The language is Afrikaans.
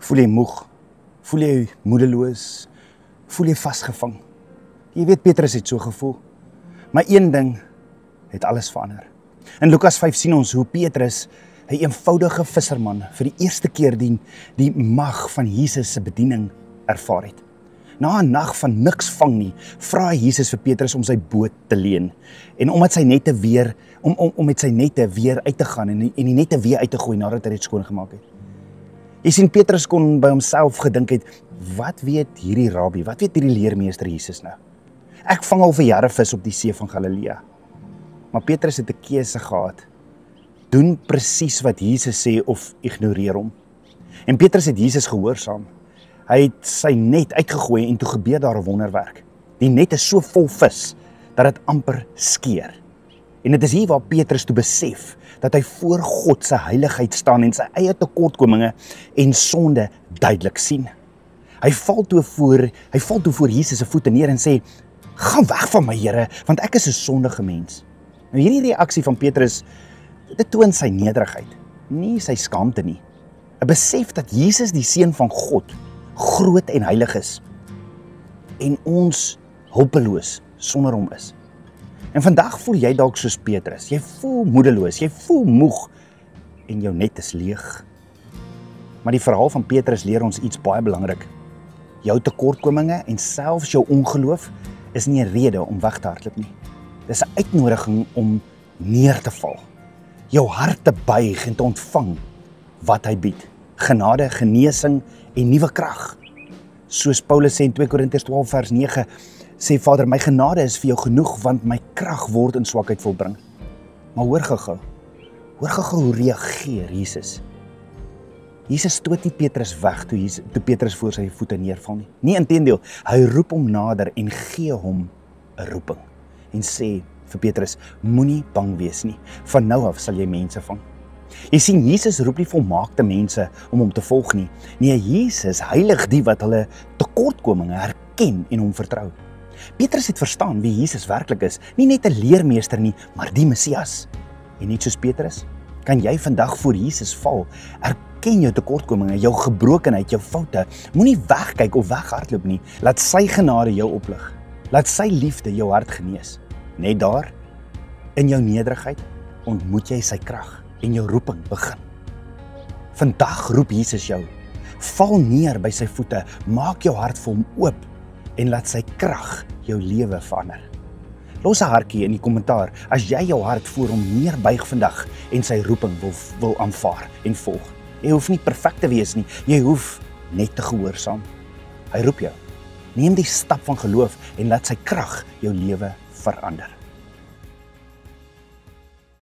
Voel jy moeg? Voel jy moedeloos? Voel jy vasgevang? Jy weet Petrus het so gevoel. Maar een ding het alles verander. In Lukas 5 sien ons hoe Petrus, 'n eenvoudige visserman, vir die eerste keer die mag van Jesus se bediening ervaar het. Na 'n nag van niks vang nie, vra Jesus vir Petrus om sy boot te leen. En om met sy nette weer uit te gaan en die nette weer uit te gooi nadat hy dit skoongemaak het. Jy sien, Petrus kon by homself gedink het, wat weet hierdie rabbi, wat weet hierdie leermeester Jesus nou? Ek vang al vir jare vis op die see van Galilea. Maar Petrus het 'n keuse gehad. Doen presies wat Jesus sê of ignoreer hom. En Petrus het Jesus gehoorsaam. Hy het sy net uitgegooi en toe gebeur daar 'n wonderwerk. Die net is so vol vis dat dit amper skeur. En dit is hier waar Petrus toe besef dat hy voor God se heiligheid staan en sy eie tekortkominge en sonde duidelik sien. Hy val toe voor Jesus se voete neer en sê, "Gaan weg van my, Here, want ek is 'n sondige mens." Nou hierdie reaksie van Petrus, dit toon sy nederigheid, nie sy skaamte nie. 'n Besef dat Jesus die seun van God groot en heilig is en ons hulpeloos sonder hom is. En vandag voel jy dalk soos Petrus. Jy voel moedeloos, jy voel moeg en jou net is leeg. Maar die verhaal van Petrus leer ons iets baie belangrik. Jou tekortkominge en selfs jou ongeloof is nie 'n rede om weg te hardloop nie. Dis 'n uitnodiging om neer te val. Jou hart te buig en te ontvang wat hy bied. Genade, genesing en nuwe krag. Soos Paulus sê in 2 Korintiërs 12 vers 9, sê Vader, my genade is vir jou genoeg, want my krag word in swakheid volbring. Maar hoor gou hoe reageer Jesus. Jesus stoot nie Petrus weg toe Petrus voor sy voete neerval nie. Nie inteendeel, hy roep hom nader en gee hom 'n roeping. En sê vir Petrus, moenie bang wees nie, van nou af sal jy mense vang. Jy sien, Jesus roep nie volmaakte mense om hom te volg nie. Nee, Jesus heilig die wat hulle tekortkominge herken en hom vertrou. Petrus het verstaan wie Jesus werklik is, nie net 'n leermeester nie, maar die Messias. En net soos Petrus, kan jy vandag voor Jesus val, erken jou tekortkominge, jou gebrokenheid, jou foute, moenie wegkyk of weghardloop nie, laat sy genade jou oplig, laat sy liefde jou hart genees. Net daar, in jou nederigheid, ontmoet jy sy krag en jou roeping begin. Vandag roep Jesus jou, val neer by sy voete, maak jou hart vir hom oop en laat sy krag jou lewe verander. Los 'n hartjie in die kommentaar as jy jou hart voor hom neerbuig vandag en sy roeping wil aanvaar en volg. Jy hoef nie perfek te wees nie, jy hoef net te gehoorsaam. Hy roep jou. Neem die stap van geloof en laat sy krag jou lewe verander.